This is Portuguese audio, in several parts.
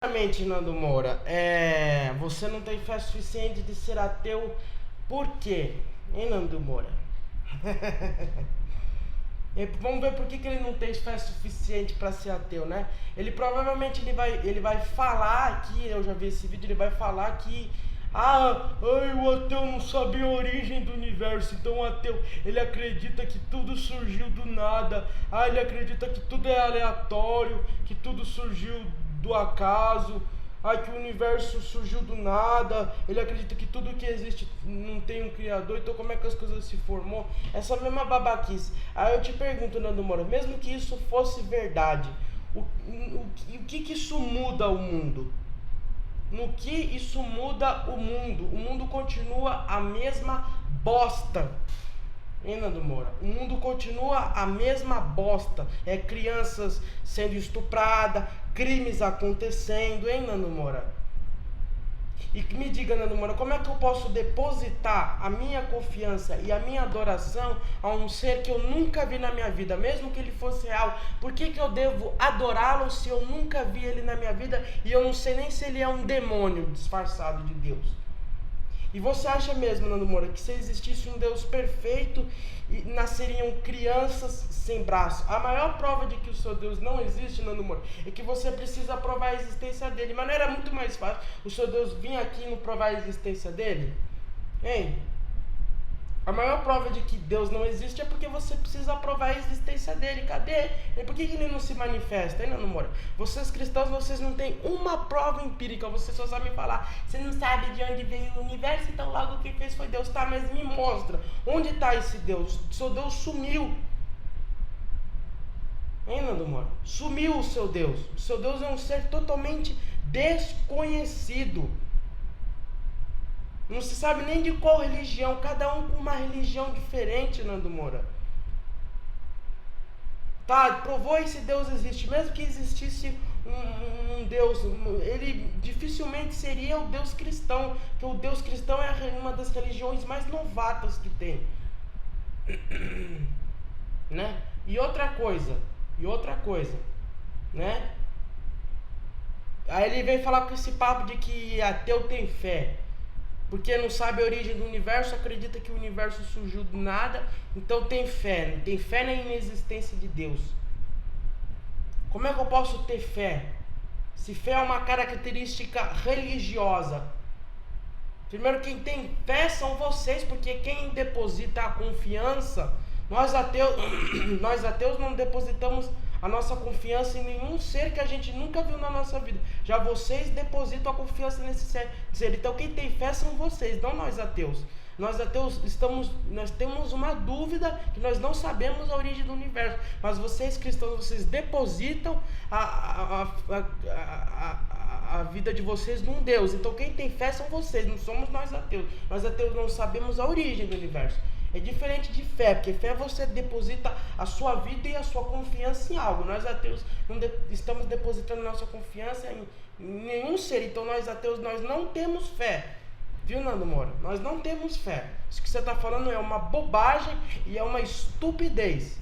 Exatamente, Nando Moura. Você não tem fé suficiente de ser ateu. Por quê? Hein, Nando Moura? Vamos ver por que ele não tem fé suficiente para ser ateu, né? Ele provavelmente ele vai falar aqui, eu já vi esse vídeo, ele vai falar que o ateu não sabe a origem do universo, então o ateu, ele acredita que tudo surgiu do nada, ele acredita que tudo é aleatório, que tudo surgiu do acaso, que o universo surgiu do nada, ele acredita que tudo que existe não tem um criador, então como é que as coisas se formou? Essa mesma babaquice. Aí eu te pergunto, Nando Moura, mesmo que isso fosse verdade, o que isso muda o mundo? No que isso muda o mundo? O mundo continua a mesma bosta. Hein, Nando Moura? O mundo continua a mesma bosta. Crianças sendo estupradas, crimes acontecendo, hein, Nando Moura? E me diga, Nando Moura, como é que eu posso depositar a minha confiança e a minha adoração a um ser que eu nunca vi na minha vida, mesmo que ele fosse real? Por que eu devo adorá-lo se eu nunca vi ele na minha vida e eu não sei nem se ele é um demônio disfarçado de Deus? E você acha mesmo, Nando Moura, que se existisse um Deus perfeito, nasceriam crianças sem braço? A maior prova de que o seu Deus não existe, Nando Moura, é que você precisa provar a existência dele. Mas não era muito mais fácil o seu Deus vir aqui e não provar a existência dele? Hein? A maior prova de que Deus não existe é porque você precisa provar a existência dele. Cadê? E por que ele não se manifesta, hein, Nando Moura? Vocês cristãos, vocês não têm uma prova empírica, vocês só sabem falar. Você não sabe de onde veio o universo, então logo quem fez foi Deus. Tá, mas me mostra. Onde está esse Deus? O seu Deus sumiu. Hein, Nando Moura? Sumiu o seu Deus. O seu Deus é um ser totalmente desconhecido. Não se sabe nem de qual religião, cada um com uma religião diferente, Nando Moura. Tá, provou esse Deus existe. Mesmo que existisse um Deus, ele dificilmente seria o Deus cristão, porque o Deus cristão é uma das religiões mais novatas que tem. Né? E outra coisa, né? Aí ele vem falar com esse papo de que ateu tem fé. Porque não sabe a origem do universo, acredita que o universo surgiu do nada, então tem fé na inexistência de Deus. Como é que eu posso ter fé? Se fé é uma característica religiosa. Primeiro, quem tem fé são vocês, porque quem deposita a confiança, nós ateus não depositamos a nossa confiança em nenhum ser que a gente nunca viu na nossa vida. Já vocês depositam a confiança nesse ser. Então quem tem fé são vocês, não nós ateus. Nós ateus nós temos uma dúvida que nós não sabemos a origem do universo. Mas vocês cristãos, vocês depositam a vida de vocês num Deus. Então quem tem fé são vocês, não somos nós ateus. Nós ateus não sabemos a origem do universo. É diferente de fé, porque fé você deposita a sua vida e a sua confiança em algo. Nós ateus não estamos depositando nossa confiança em nenhum ser. Então nós ateus, nós não temos fé. Viu, Nando Moura? Nós não temos fé. Isso que você está falando é uma bobagem e é uma estupidez.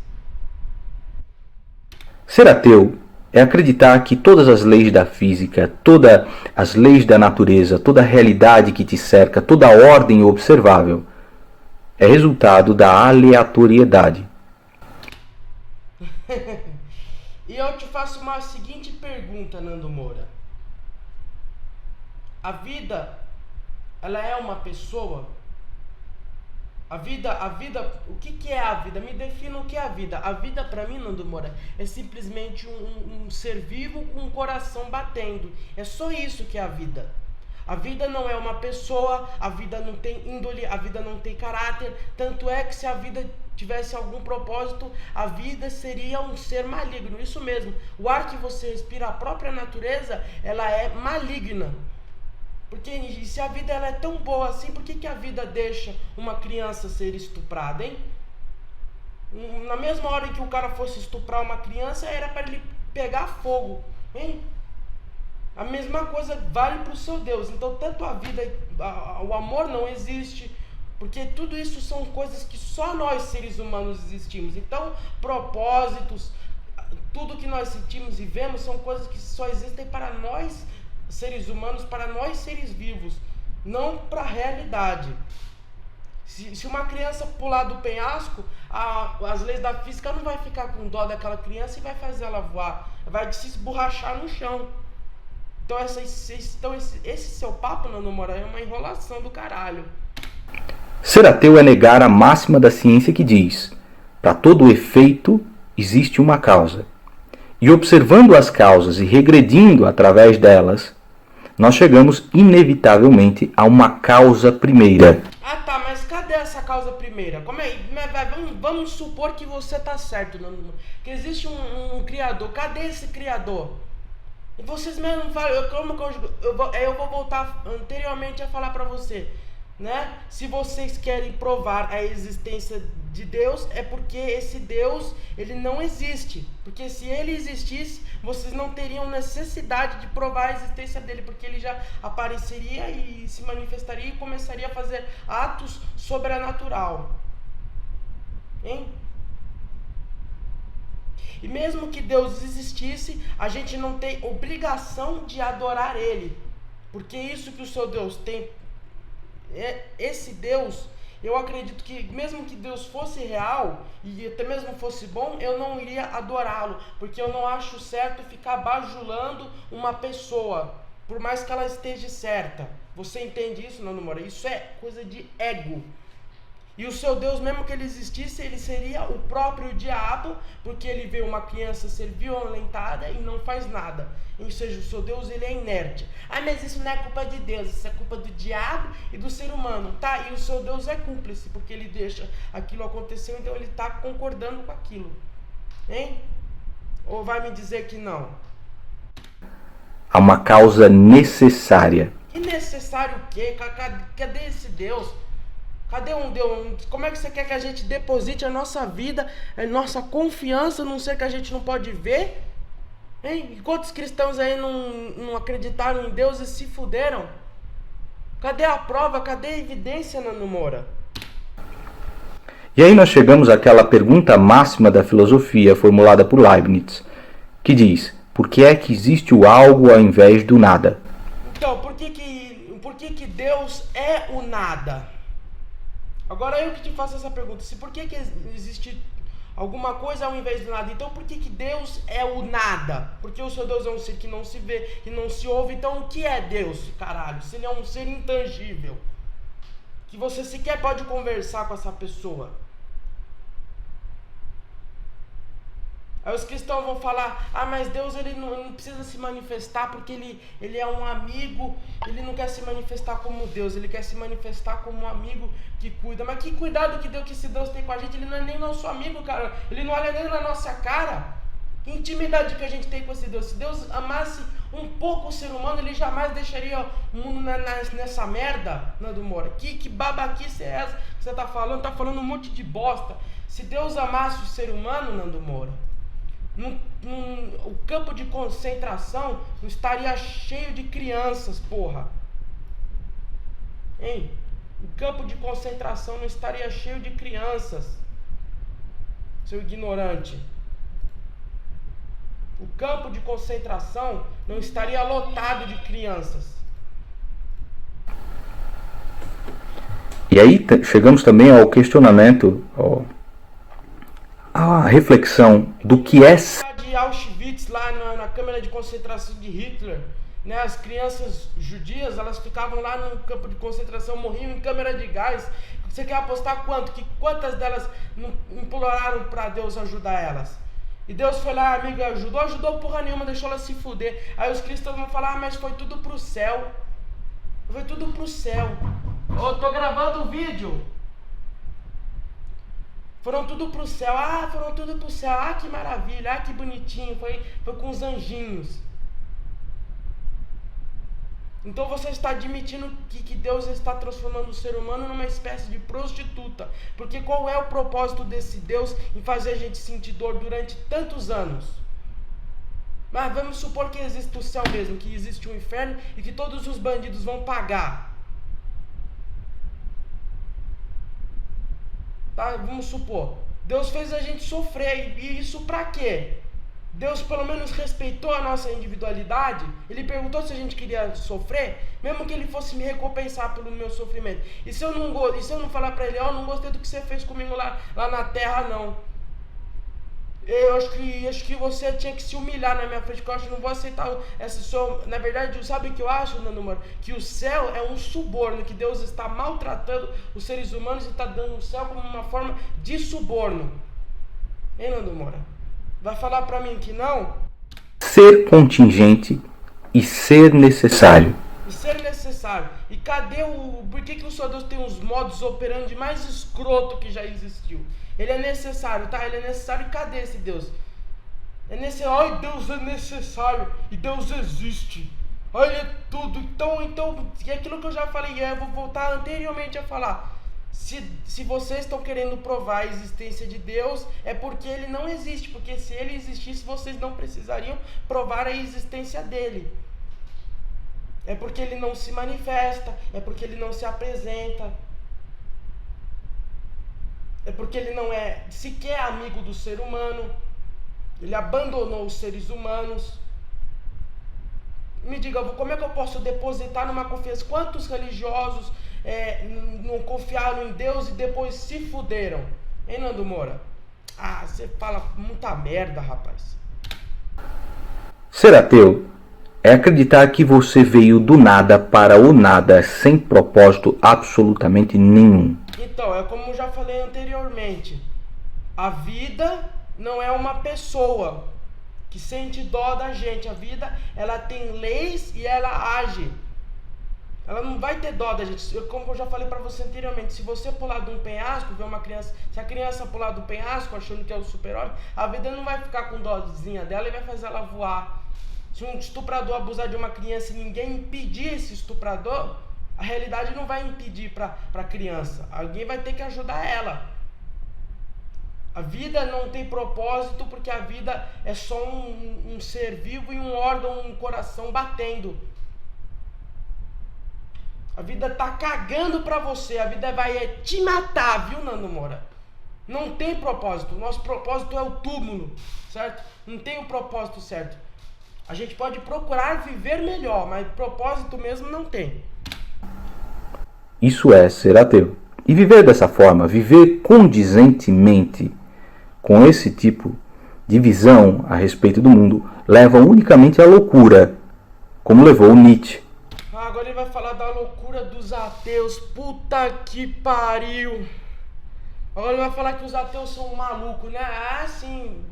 Ser ateu é acreditar que todas as leis da física, todas as leis da natureza, toda a realidade que te cerca, toda a ordem observável é resultado da aleatoriedade. E eu te faço uma seguinte pergunta, Nando Moura. A vida, ela é uma pessoa? A vida, o que é a vida? Me defina o que é a vida. A vida para mim, Nando Moura, é simplesmente um ser vivo com um coração batendo. É só isso que é a vida. A vida não é uma pessoa, a vida não tem índole, a vida não tem caráter. Tanto é que se a vida tivesse algum propósito, a vida seria um ser maligno. Isso mesmo, o ar que você respira, a própria natureza, ela é maligna. Porque se a vida ela é tão boa assim, por que a vida deixa uma criança ser estuprada, hein? Na mesma hora que o cara fosse estuprar uma criança, era para ele pegar fogo, hein? A mesma coisa vale para o seu Deus. Então tanto a vida, o amor não existe, porque tudo isso são coisas que só nós seres humanos existimos. Então propósitos, tudo que nós sentimos e vemos são coisas que só existem para nós seres humanos para nós seres vivos, não para a realidade. Se uma criança pular do penhasco, as leis da física não vai ficar com dó daquela criança e vai fazer ela voar, vai se esborrachar no chão. Então esse seu papo, Nando Moura, é uma enrolação do caralho. Ser ateu é negar a máxima da ciência que diz: para todo efeito existe uma causa. E observando as causas e regredindo através delas, nós chegamos inevitavelmente a uma causa primeira. Ah tá, mas cadê essa causa primeira? Como é? Vamos supor que você tá certo, que existe um criador. Cadê esse criador? E vocês mesmos falam, eu vou voltar anteriormente a falar pra você, né? Se vocês querem provar a existência de Deus, é porque esse Deus, ele não existe. Porque se ele existisse, vocês não teriam necessidade de provar a existência dele, porque ele já apareceria e se manifestaria e começaria a fazer atos sobrenatural. Hein? E mesmo que Deus existisse, a gente não tem obrigação de adorar ele. Porque isso que o seu Deus tem, esse Deus, eu acredito que mesmo que Deus fosse real e até mesmo fosse bom, eu não iria adorá-lo. Porque eu não acho certo ficar bajulando uma pessoa, por mais que ela esteja certa. Você entende isso, Nando Moura? Isso é coisa de ego. E o seu Deus, mesmo que ele existisse, ele seria o próprio diabo, porque ele vê uma criança ser violentada e não faz nada. Ou seja, o seu Deus, ele é inerte. Ah, mas isso não é culpa de Deus, isso é culpa do diabo e do ser humano. Tá, e o seu Deus é cúmplice, porque ele deixa aquilo acontecer, então ele está concordando com aquilo. Hein? Ou vai me dizer que não? Há uma causa necessária. Que necessário o quê? Cadê esse Deus? Cadê um Deus? Como é que você quer que a gente deposite a nossa vida, a nossa confiança num ser que a gente não pode ver? Hein? E quantos cristãos aí não acreditaram em Deus e se fuderam? Cadê a prova? Cadê a evidência, Nando Moura? E aí nós chegamos àquela pergunta máxima da filosofia formulada por Leibniz, que diz: por que é que existe o algo ao invés do nada? Então, por que Deus é o nada? Agora eu que te faço essa pergunta, por que existe alguma coisa ao invés do nada? Então por que Deus é o nada? Porque o seu Deus é um ser que não se vê, que não se ouve, então o que é Deus, caralho? Se ele é um ser intangível, que você sequer pode conversar com essa pessoa. Aí os cristãos vão falar, mas Deus ele não precisa se manifestar porque ele é um amigo, ele não quer se manifestar como Deus, ele quer se manifestar como um amigo que cuida. Mas que cuidado que esse Deus tem com a gente, ele não é nem nosso amigo, cara, ele não olha nem na nossa cara. Que intimidade que a gente tem com esse Deus? Se Deus amasse um pouco o ser humano, ele jamais deixaria o mundo nessa merda, Nando Moura. Que babaquice é essa que você tá falando um monte de bosta. Se Deus amasse o ser humano, Nando Moura, o campo de concentração não estaria cheio de crianças, porra. Hein? O campo de concentração não estaria cheio de crianças, seu ignorante. O campo de concentração não estaria lotado de crianças. E aí chegamos também ao questionamento, a reflexão do que é de Auschwitz, lá na câmara de concentração de Hitler, né? As crianças judias, elas ficavam lá no campo de concentração, morriam em câmara de gás. Você quer apostar quanto? Que quantas delas não imploraram para Deus ajudar elas? E Deus foi lá, amigo, ajudou porra nenhuma, deixou elas se fuder. Aí os cristãos vão falar, mas foi tudo pro céu. Foi tudo pro céu. Tô gravando o vídeo. Foram tudo pro céu. Foram tudo pro céu. Que maravilha. Que bonitinho. Foi com os anjinhos. Então você está admitindo que Deus está transformando o ser humano numa espécie de prostituta. Porque qual é o propósito desse Deus em fazer a gente sentir dor durante tantos anos? Mas vamos supor que existe o céu mesmo, que existe o inferno e que todos os bandidos vão pagar. Tá? Vamos supor. Deus fez a gente sofrer. E isso pra quê? Deus pelo menos respeitou a nossa individualidade. Ele perguntou se a gente queria sofrer, mesmo que ele fosse me recompensar pelo meu sofrimento. E se eu não falar para ele, não gostei do que você fez comigo lá na terra, não. Eu acho que você tinha que se humilhar na minha frente, porque eu acho que não vou aceitar essa sua... Na verdade, sabe o que eu acho, Nando Moura? Que o céu é um suborno, que Deus está maltratando os seres humanos e está dando o céu como uma forma de suborno. Hein, Nando Moura? Vai falar pra mim que não? Ser contingente e ser necessário. E ser necessário. E cadê por que o seu Deus tem uns modos operando de mais escroto que já existiu? Ele é necessário, tá? Ele é necessário e cadê esse Deus? É necessário. Ai, Deus é necessário e Deus existe. Ai, é tudo. Então, é aquilo que eu já falei, eu vou voltar anteriormente a falar. Se vocês estão querendo provar a existência de Deus, é porque ele não existe. Porque se ele existisse, vocês não precisariam provar a existência dele. É porque ele não se manifesta, é porque ele não se apresenta. É porque ele não é sequer amigo do ser humano. Ele abandonou os seres humanos. Me diga, como é que eu posso depositar numa confiança? Quantos religiosos não confiaram em Deus e depois se fuderam? Hein, Nando Moura? Você fala muita merda, rapaz. Ser ateu é acreditar que você veio do nada para o nada, sem propósito absolutamente nenhum. Então, é como eu já falei anteriormente. A vida não é uma pessoa que sente dó da gente. A vida, ela tem leis e ela age. Ela não vai ter dó da gente. Como eu já falei pra você anteriormente, se você pular de um penhasco, ver uma criança, se a criança pular do penhasco achando que é o super-homem, a vida não vai ficar com dózinha dela e vai fazer ela voar. Se um estuprador abusar de uma criança e ninguém impedir esse estuprador, a realidade não vai impedir pra criança. Alguém vai ter que ajudar ela. A vida não tem propósito porque a vida é só um ser vivo e um órgão, um coração batendo. A vida tá cagando pra você, a vida vai te matar, viu, Nando Moura? Não tem propósito, o nosso propósito é o túmulo, certo? Não tem o propósito certo. A gente pode procurar viver melhor, mas propósito mesmo não tem. Isso é ser ateu. E viver dessa forma, viver condizentemente com esse tipo de visão a respeito do mundo, leva unicamente à loucura, como levou Nietzsche. Agora ele vai falar da loucura dos ateus. Puta que pariu. Agora ele vai falar que os ateus são malucos, né? Sim.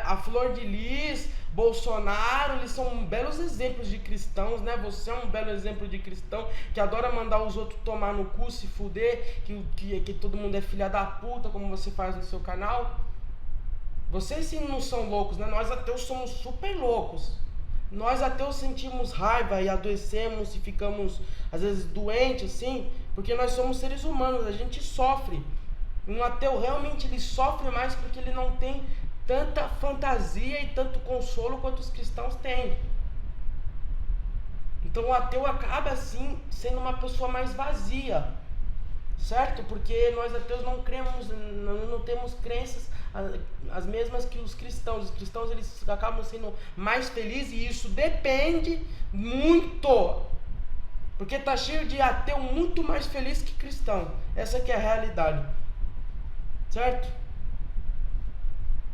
A Flor de Lis, Bolsonaro, eles são belos exemplos de cristãos, né? Você é um belo exemplo de cristão que adora mandar os outros tomar no cu, se fuder, que todo mundo é filha da puta, como você faz no seu canal. Vocês sim não são loucos, né? Nós ateus somos super loucos. Nós ateus sentimos raiva e adoecemos e ficamos, às vezes, doentes, assim, porque nós somos seres humanos, a gente sofre. Um ateu realmente ele sofre mais porque ele não tem tanta fantasia e tanto consolo quanto os cristãos têm. Então o ateu acaba, assim, sendo uma pessoa mais vazia, certo? Porque nós ateus não cremos, não temos crenças as mesmas que os cristãos. Os cristãos eles acabam sendo mais felizes e isso depende muito, porque tá cheio de ateu muito mais feliz que cristão. Essa que é a realidade, certo?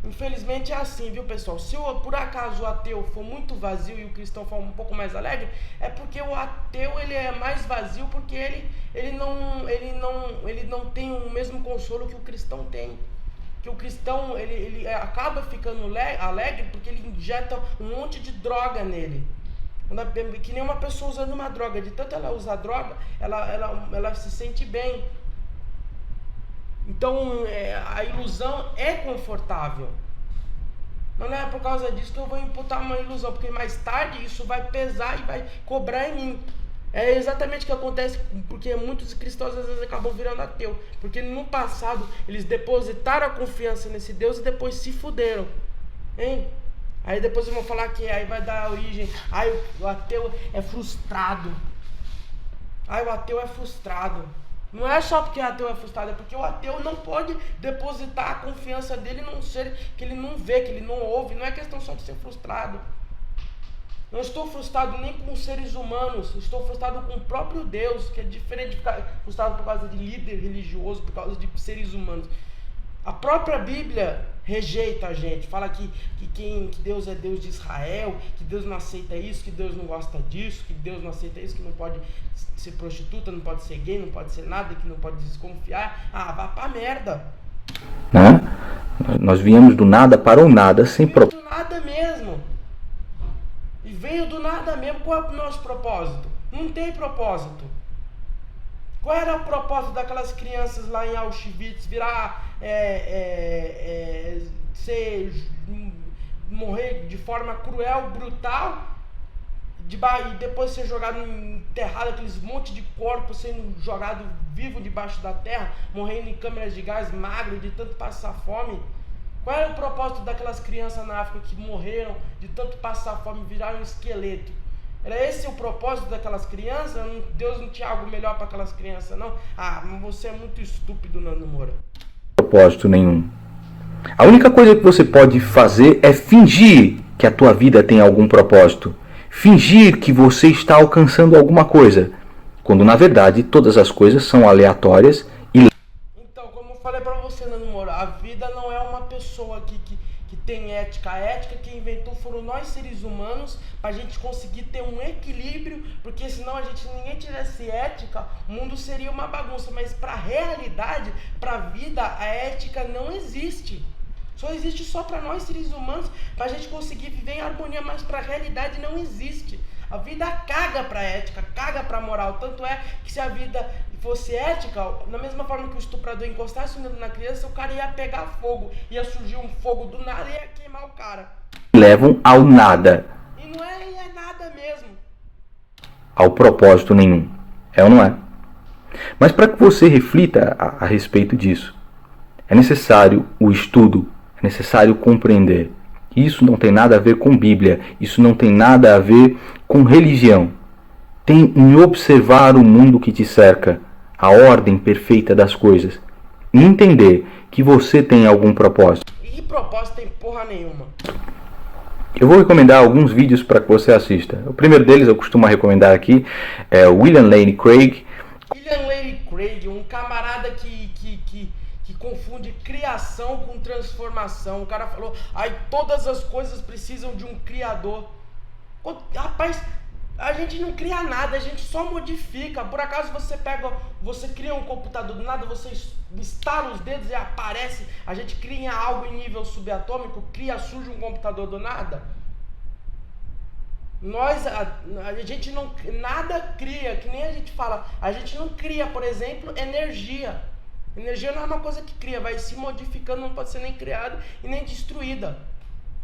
Infelizmente é assim, viu, pessoal? Se por acaso o ateu for muito vazio e o cristão for um pouco mais alegre, é porque o ateu ele é mais vazio porque ele não tem o mesmo consolo que o cristão tem. Que o cristão ele acaba ficando alegre porque ele injeta um monte de droga nele. Que nem uma pessoa usando uma droga. De tanto ela usar droga, ela se sente bem. Então a ilusão é confortável. Mas não é por causa disso que eu vou imputar uma ilusão, porque mais tarde isso vai pesar e vai cobrar em mim. É exatamente o que acontece, porque muitos cristãos às vezes acabam virando ateu, porque no passado eles depositaram a confiança nesse Deus e depois se fuderam, hein? Aí depois vão falar que aí vai dar origem, o ateu é frustrado. O ateu é frustrado. Não é só porque o ateu é frustrado, é porque o ateu não pode depositar a confiança dele num ser que ele não vê, que ele não ouve. Não é questão só de ser frustrado. Não estou frustrado nem com os seres humanos, estou frustrado com o próprio Deus, que é diferente de ficar frustrado por causa de líder religioso, por causa de seres humanos. A própria Bíblia rejeita a gente, fala que Deus é Deus de Israel, que Deus não aceita isso, que Deus não gosta disso, que Deus não aceita isso, que não pode ser prostituta, não pode ser gay, não pode ser nada, que não pode desconfiar. Ah, vá pra merda. Né? Nós viemos do nada para o nada sem propósito. Do nada mesmo. E veio do nada mesmo. Qual é o nosso propósito? Não tem propósito. Qual era o propósito daquelas crianças lá em Auschwitz virar, morrer de forma cruel, brutal, e depois ser jogado, enterrado, aqueles monte de corpos sendo jogado vivo debaixo da terra, morrendo em câmeras de gás, magro, de tanto passar fome? Qual era o propósito daquelas crianças na África que morreram de tanto passar fome, viraram um esqueleto? Era esse o propósito daquelas crianças? Deus não tinha algo melhor para aquelas crianças, não? Ah, mas você é muito estúpido, Nando Moura. Propósito nenhum. A única coisa que você pode fazer é fingir que a tua vida tem algum propósito. Fingir que você está alcançando alguma coisa, quando na verdade todas as coisas são aleatórias e... Então, como eu falei para você, Nando Moura, a vida não é uma pessoa aqui que tem ética. A ética que inventou foram nós seres humanos, para a gente conseguir ter um equilíbrio, porque senão ninguém tivesse ética, o mundo seria uma bagunça. Mas para a realidade, para a vida, a ética não existe. Só existe só para nós seres humanos, para a gente conseguir viver em harmonia, mas para a realidade não existe. A vida caga para a ética, caga para a moral. Tanto é que se a vida fosse ética, na mesma forma que o estuprador encostasse o dedo na criança, o cara ia pegar fogo, ia surgir um fogo do nada e ia queimar o cara. Levam ao nada. E não é nada mesmo. Ao propósito nenhum. É ou não é? Mas para que você reflita a respeito disso, é necessário o estudo, é necessário compreender. Isso não tem nada a ver com Bíblia, isso não tem nada a ver com religião. Tem em observar o mundo que te cerca, a ordem perfeita das coisas, e entender que você tem algum propósito. E propósito tem porra nenhuma. Eu vou recomendar alguns vídeos para que você assista. O primeiro deles eu costumo recomendar aqui é o William Lane Craig. William Lane Craig, um camarada que confunde criação com transformação. O cara falou, todas as coisas precisam de um criador. Rapaz, a gente não cria nada, a gente só modifica. Por acaso você cria um computador do nada, você instala os dedos e aparece, a gente cria algo em nível subatômico, surge um computador do nada. A gente não nada cria, que nem a gente fala, a gente não cria, por exemplo, energia. Energia não é uma coisa que cria, vai se modificando, não pode ser nem criada e nem destruída.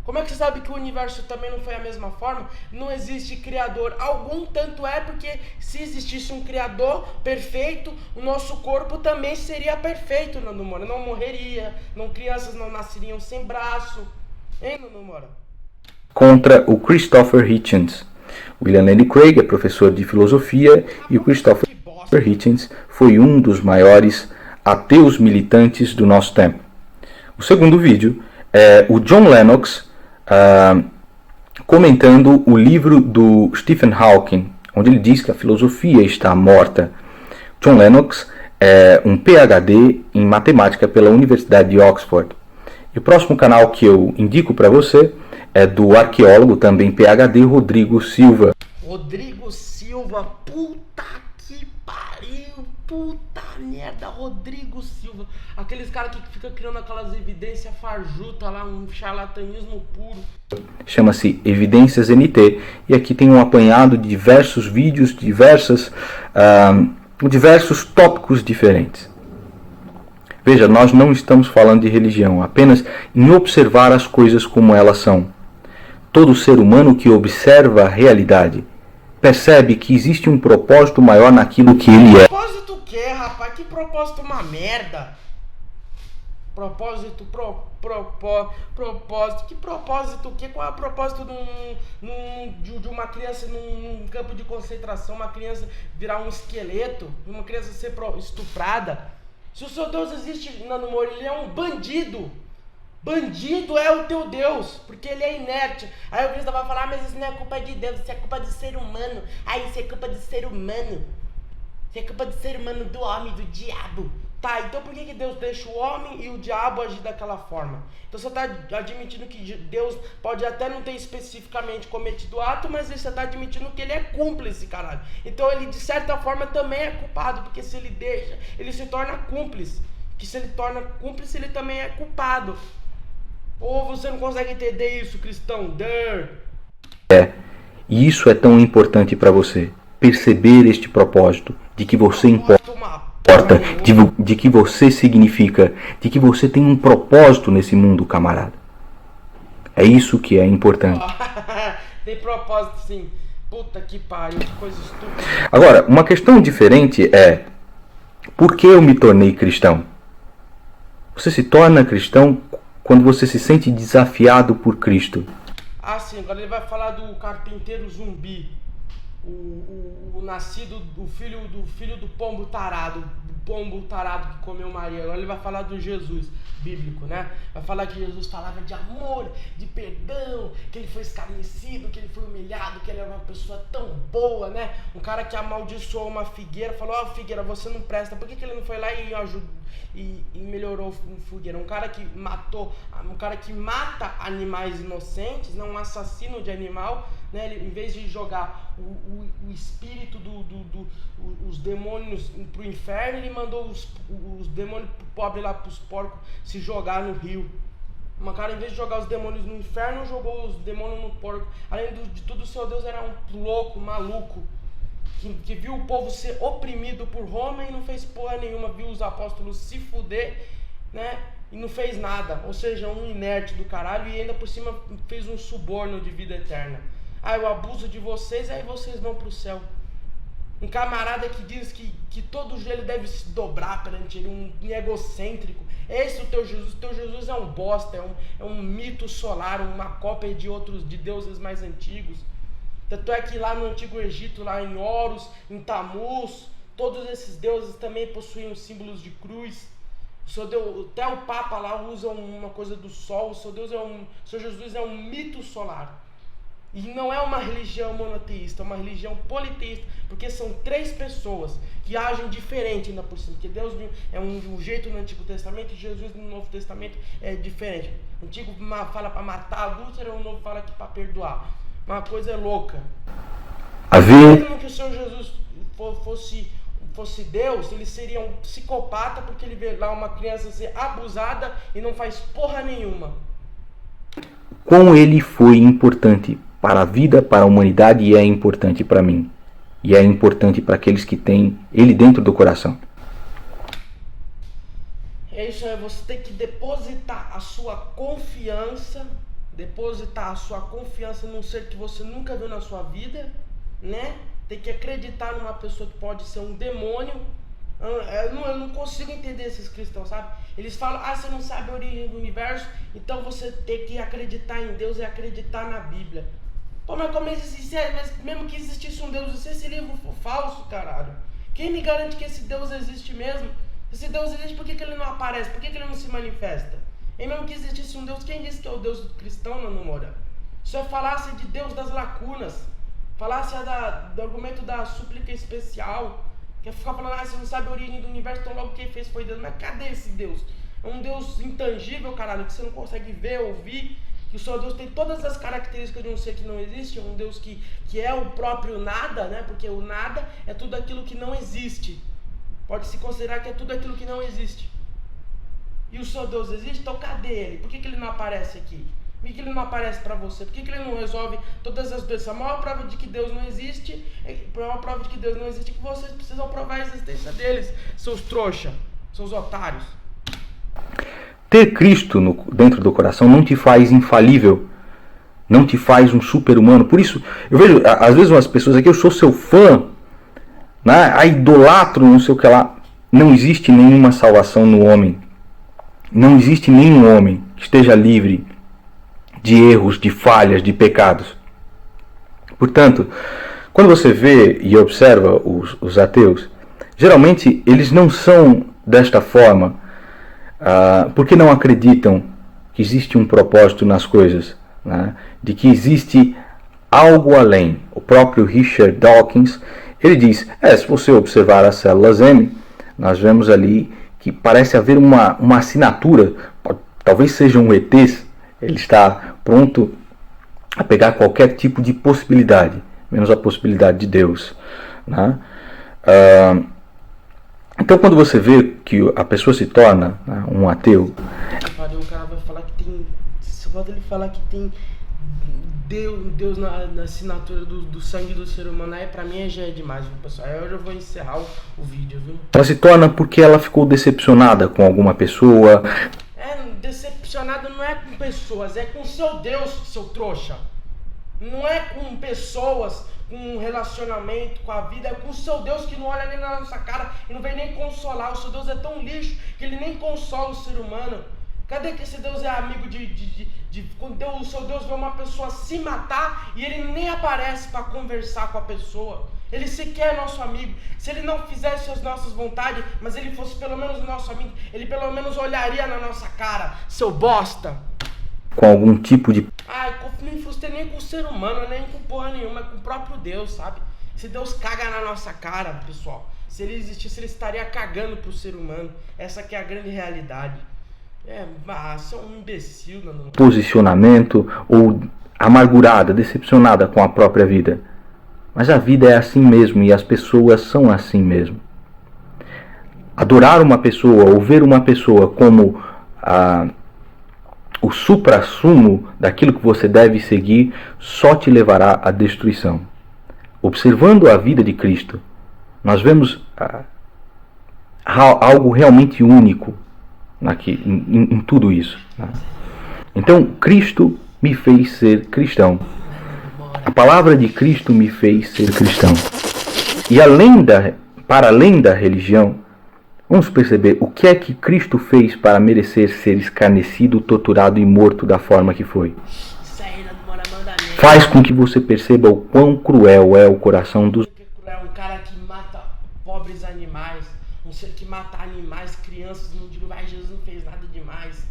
Como é que você sabe que o universo também não foi a mesma forma? Não existe criador algum, tanto é porque se existisse um criador perfeito, o nosso corpo também seria perfeito, Nando Moura. Não morreria, crianças não nasceriam sem braço. Hein, Nando Moura? Contra o Christopher Hitchens. William Lane Craig é professor de filosofia e o Christopher Hitchens foi um dos maiores ateus militantes do nosso tempo. O segundo vídeo é o John Lennox comentando o livro do Stephen Hawking, onde ele diz que a filosofia está morta. John Lennox é um PhD em matemática pela Universidade de Oxford. E o próximo canal que eu indico para você é do arqueólogo, também PhD, Rodrigo Silva. Rodrigo Silva, puta que pariu, puta merda, Rodrigo Silva. Aqueles caras que ficam criando aquelas evidências fajutas lá, um charlatanismo puro. Chama-se Evidências NT, e aqui tem um apanhado de diversos vídeos, diversos tópicos diferentes. Veja, nós não estamos falando de religião, apenas em observar as coisas como elas são. Todo ser humano que observa a realidade percebe que existe um propósito maior naquilo que ele é. Propósito o quê, rapaz? Que propósito uma merda? Propósito, propósito. Que propósito? Qual é o propósito de uma criança num campo de concentração, uma criança virar um esqueleto, uma criança ser estuprada? Se o seu Deus existe, Nando Moura, ele é um bandido. Bandido é o teu Deus, porque ele é inerte. Aí o cristão vai falar, mas isso não é culpa de Deus, isso é culpa do ser humano. Aí isso é culpa do ser humano. Isso é culpa do ser humano, do homem, do diabo. Tá, então por que Deus deixa o homem e o diabo agir daquela forma? Então você está admitindo que Deus pode até não ter especificamente cometido o ato, mas você está admitindo que ele é cúmplice, caralho. Então ele de certa forma também é culpado, porque se ele deixa, ele se torna cúmplice. Que se ele torna cúmplice, ele também é culpado. Ou você não consegue entender isso, cristão? E isso é tão importante para você, perceber este propósito, de que você importa, de que você significa, de que você tem um propósito nesse mundo, camarada. É isso que é importante. Tem propósito, sim. Puta que pariu, que coisa estúpida. Agora, uma questão diferente é, por que eu me tornei cristão? Você se torna cristão quando você se sente desafiado por Cristo. Ah, sim, agora ele vai falar do carpinteiro zumbi. O nascido do filho do pombo tarado que comeu Maria. Agora ele vai falar do Jesus bíblico, né? Vai falar que Jesus falava de amor, de perdão, que ele foi escarnecido, que ele foi humilhado, que ele era uma pessoa tão boa, né? Um cara que amaldiçoou uma figueira, falou, figueira, você não presta. Por que ele não foi lá e ajudou e melhorou o fogueiro? Um cara que mata animais inocentes, não um assassino de animal, né? Ele, em vez de jogar o espírito os demônios pro inferno, ele mandou os demônios pobres lá pros porcos se jogar no rio. Um cara, em vez de jogar os demônios no inferno, jogou os demônios no porco. Além de tudo, o seu Deus era um louco, maluco, que viu o povo ser oprimido por Roma e não fez porra nenhuma, viu os apóstolos se fuder, né? E não fez nada, ou seja, um inerte do caralho, e ainda por cima fez um suborno de vida eterna. Aí eu abuso de vocês, aí vocês vão pro céu. Um camarada que diz que todo joelho deve se dobrar perante ele, um egocêntrico. Esse é o teu Jesus é um bosta, é um mito solar, uma cópia de deuses mais antigos. Tanto é que lá no Antigo Egito, lá em Horus, em Tamuz, todos esses deuses também possuíam símbolos de cruz. Até o Papa lá usa uma coisa do sol. O seu Jesus é um mito solar. E não é uma religião monoteísta, é uma religião politeísta, porque são três pessoas que agem diferente ainda por cima. Porque Deus é um jeito no Antigo Testamento e Jesus no Novo Testamento é diferente. O Antigo fala para matar a adúltera, o Novo fala que para perdoar. Uma coisa é louca. Mesmo que o Senhor Jesus fosse Deus, ele seria um psicopata, porque ele vê lá uma criança ser abusada e não faz porra nenhuma. Como ele foi importante para a vida, para a humanidade, e é importante para mim. E é importante para aqueles que têm ele dentro do coração. É isso aí, você tem que depositar a sua confiança num ser que você nunca viu na sua vida, né? Tem que acreditar numa pessoa que pode ser um demônio. Eu não consigo entender esses cristãos, sabe? Eles falam, você não sabe a origem do universo, então você tem que acreditar em Deus e acreditar na Bíblia. Pô, mas como mas mesmo que existisse um Deus, se esse livro for falso, caralho, quem me garante que esse Deus existe mesmo? Esse Deus existe, por que ele não aparece? Por que ele não se manifesta? E mesmo que existisse um Deus, quem disse que é o Deus cristão, Nando Moura? Isso é falácia de Deus das lacunas, falácia do argumento da súplica especial, que é ficar falando, você não sabe a origem do universo, então logo quem fez foi Deus. Mas cadê esse Deus? É um Deus intangível, caralho, que você não consegue ver, ouvir, que o seu Deus tem todas as características de um ser que não existe, um Deus que é o próprio nada, né? Porque o nada é tudo aquilo que não existe. Pode-se considerar que é tudo aquilo que não existe. E o seu Deus existe? Então cadê ele? Por que ele não aparece aqui? Por que ele não aparece para você? Por que ele não resolve todas as doenças? A maior prova de que Deus não existe é que vocês precisam provar a existência deles, seus trouxa, seus otários. Ter Cristo dentro do coração não te faz infalível, não te faz um super-humano. Por isso, eu vejo, às vezes, umas pessoas aqui, eu sou seu fã, né? Idolatro, não sei o que lá. Não existe nenhuma salvação no homem. Não existe nenhum homem que esteja livre de erros, de falhas, de pecados. Portanto, quando você vê e observa os ateus, geralmente eles não são desta forma porque não acreditam que existe um propósito nas coisas, né? De que existe algo além. O próprio Richard Dawkins, ele diz, se você observar as células M, nós vemos ali que parece haver uma assinatura, talvez seja um ET, ele está pronto a pegar qualquer tipo de possibilidade, menos a possibilidade de Deus, né? Então, quando você vê que a pessoa se torna, né, um ateu, o cara vai falar que tem, só pode ele falar que tem Deus na assinatura do sangue do ser humano, aí pra mim já é demais, viu, pessoal? Aí eu já vou encerrar o vídeo, viu? ela se torna porque ela ficou decepcionada com alguma pessoa. Decepcionado não é com pessoas, é com seu Deus, seu trouxa. Não é com pessoas, com um relacionamento, com a vida, é com o seu Deus que não olha nem na nossa cara e não vem nem consolar. O seu Deus é tão lixo que ele nem consola o ser humano. Cadê que esse Deus é amigo quando o seu Deus vê uma pessoa se matar e ele nem aparece para conversar com a pessoa? Ele sequer é nosso amigo. Se ele não fizesse as nossas vontades, mas ele fosse pelo menos nosso amigo, ele pelo menos olharia na nossa cara, seu bosta. Com algum tipo de... não fosse nem com o ser humano, nem com porra nenhuma, é com o próprio Deus, sabe? Se Deus caga na nossa cara, pessoal, se ele existisse, ele estaria cagando pro ser humano. Essa que é a grande realidade. Você é um imbecil, não. Posicionamento ou amargurada, decepcionada com a própria vida. Mas a vida é assim mesmo e as pessoas são assim mesmo. Adorar uma pessoa ou ver uma pessoa como o suprassumo daquilo que você deve seguir só te levará à destruição. Observando a vida de Cristo, nós vemos algo realmente único em tudo isso. Então, Cristo me fez ser cristão. A palavra de Cristo me fez ser cristão. E para além da religião, vamos perceber o que é que Cristo fez para merecer ser escarnecido, torturado e morto da forma que foi. Faz com que você perceba o quão cruel é o coração dos... É um cara que mata pobres animais, um ser que mata animais, crianças, não digo, Jesus não fez nada demais.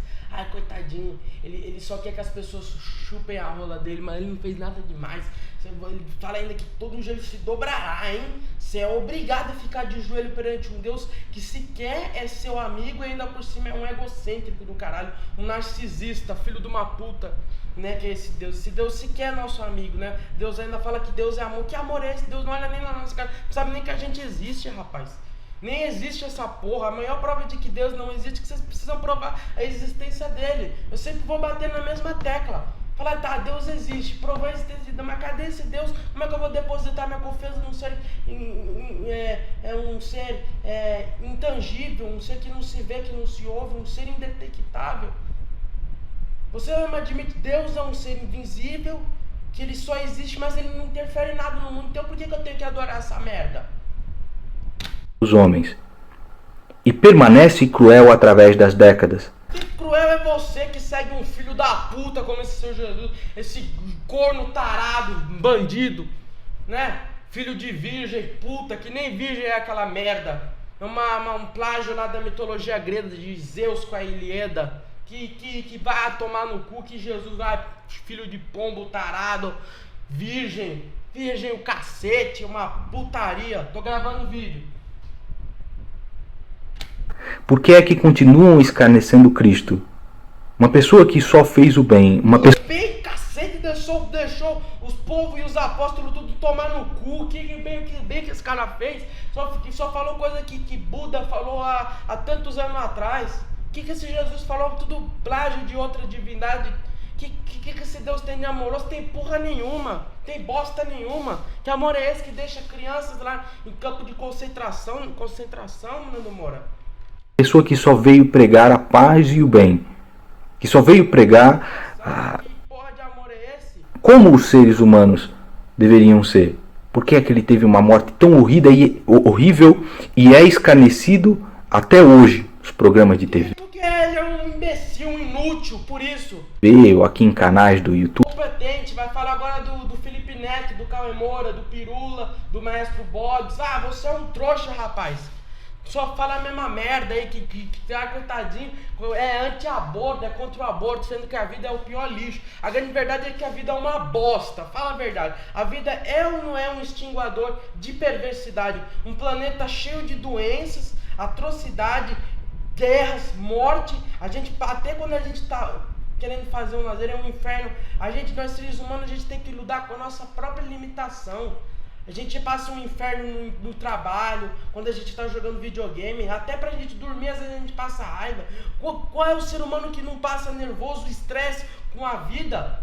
Coitadinho, ele só quer que as pessoas chupem a rola dele, mas ele não fez nada demais. Ele fala ainda que todo joelho se dobrará, hein? Você é obrigado a ficar de joelho perante um Deus que sequer é seu amigo e ainda por cima é um egocêntrico do caralho, um narcisista, filho de uma puta, né? Que é esse Deus. Esse Deus sequer é nosso amigo, né? Deus ainda fala que Deus é amor. Que amor é esse? Deus não olha nem na nossa cara, não sabe nem que a gente existe, rapaz. Nem existe essa porra. A maior prova de que Deus não existe é que vocês precisam provar a existência dele. Eu sempre vou bater na mesma tecla. Falar, Deus existe, provou a existência de Deus, mas cadê esse Deus? Como é que eu vou depositar minha confiança num ser, um ser intangível, um ser que não se vê, que não se ouve, um ser indetectável? Você não admite que Deus é um ser invisível, que ele só existe, mas ele não interfere em nada no mundo. Então por que eu tenho que adorar essa merda? Os homens. E permanece cruel através das décadas. Que cruel é você que segue um filho da puta como esse seu Jesus, esse corno tarado, bandido, né? Filho de virgem, puta, que nem virgem é aquela merda. É um plágio lá da mitologia grega de Zeus com a Ilíada. Que vai tomar no cu, que Jesus vai, filho de pombo tarado, virgem o cacete, uma putaria. Tô gravando vídeo. Por que é que continuam escarnecendo Cristo? Uma pessoa que só fez o bem, uma pessoa... Bem, cacete, deixou os povos e os apóstolos tudo tomar no cu. Que bem que esse cara fez? Só falou coisa que Buda falou há tantos anos atrás. Que esse Jesus falou? Tudo plágio de outra divindade. Que esse Deus tem de amoroso? Tem porra nenhuma. Tem bosta nenhuma. Que amor é esse que deixa crianças lá em campo de concentração, Nando Moura? Pessoa que só veio pregar a paz e o bem. Que só veio pregar que porra de amor é esse? Como os seres humanos deveriam ser. Por que é que ele teve uma morte tão horrível e é escarnecido até hoje nos programas de TV? Porque ele é um inútil, por isso. Ou aqui em canais do YouTube. Competente, vai falar agora do Felipe Neto, do Cauê Moura, do Pirula, do Maestro Boggs. Ah, você é um trouxa, rapaz. Só fala a mesma merda aí, que coitadinho, é anti-aborto, é contra o aborto, sendo que a vida é o pior lixo. A grande verdade é que a vida é uma bosta, fala a verdade. A vida é ou não é um extinguidor de perversidade? Um planeta cheio de doenças, atrocidade, guerras, morte. A gente, até quando a gente tá querendo fazer um lazer, é um inferno. Nós seres humanos, a gente tem que lidar com a nossa própria limitação. A gente passa um inferno no trabalho, quando a gente está jogando videogame, até pra gente dormir, às vezes a gente passa raiva. Qual é o ser humano que não passa nervoso, estresse com a vida?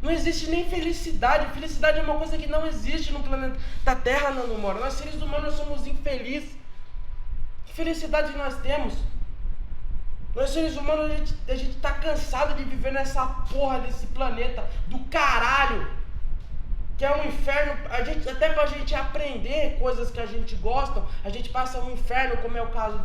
Não existe nem felicidade. Felicidade é uma coisa que não existe no planeta da Terra, Nando Moura. Nós seres humanos somos infelizes. Que felicidade nós temos? Nós seres humanos, a gente tá cansado de viver nessa porra desse planeta do caralho, que é um inferno. Até pra gente aprender coisas que a gente gosta, a gente passa um inferno, como é o caso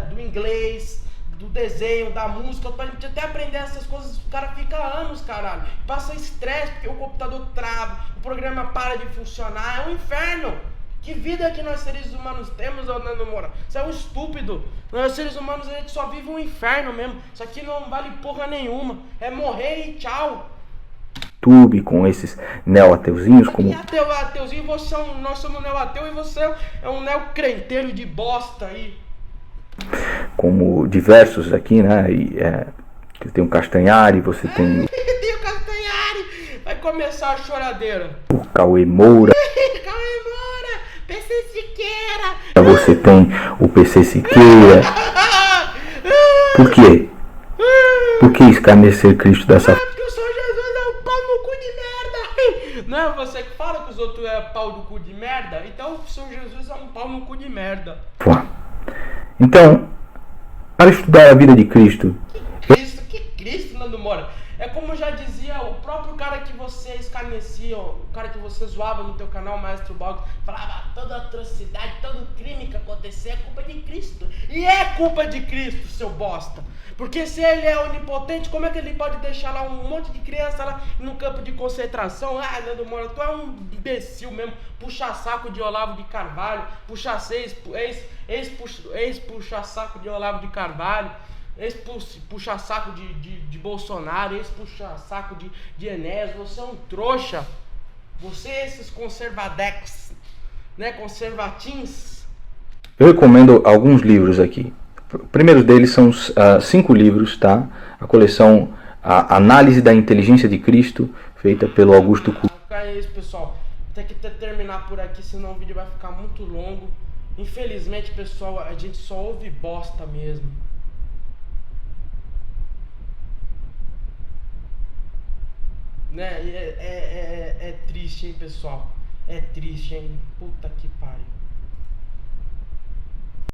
do inglês, do desenho, da música. Pra gente até aprender essas coisas, o cara fica anos, caralho. Passa estresse, porque o computador trava, o programa para de funcionar, é um inferno. Que vida que nós seres humanos temos, Nando Moura? Você é um estúpido. Nós seres humanos, a gente só vive um inferno mesmo. Isso aqui não vale porra nenhuma. É morrer e tchau. YouTube, com esses neo-ateuzinhos como... Ateuzinho, nós somos neo-ateu e você é um neo-crenteiro de bosta aí. Como diversos aqui, né? Tem o Castanhari, você tem... Tem o Castanhari! Vai começar a choradeira. O Cauê Moura. Cauê Moura! PC Siqueira! Você tem o PC Siqueira. Por quê? Por que escarnecer Cristo dessa forma? Não é você que fala que os outros é pau do cu de merda? Então o Senhor Jesus é um pau no cu de merda. Então, para estudar a vida de Cristo... Que Cristo, Nando Moura? É como já dizia o próprio cara que você escarnecia, o cara que você zoava no teu canal, Maestro Boggs, falava toda atrocidade, todo crime que acontecer é culpa de Cristo. E é culpa de Cristo, seu bosta. Porque se ele é onipotente, como é que ele pode deixar lá um monte de criança lá no campo de concentração? Ah, Nando Moura, tu é um imbecil mesmo. Puxa saco de Olavo de Carvalho, ex-puxa saco de Olavo de Carvalho, ex-puxa saco de Bolsonaro, ex-puxa saco de Enéas. Você é um trouxa. Você, esses conservadex, né, conservatins. Eu recomendo alguns livros aqui. O primeiro deles são 5 livros, tá? A coleção A Análise da Inteligência de Cristo, feita pelo Augusto Cury. É isso, pessoal. Tem que terminar por aqui, senão o vídeo vai ficar muito longo. Infelizmente, pessoal, a gente só ouve bosta mesmo. Né? É triste, hein, pessoal? É triste, hein? Puta que pariu.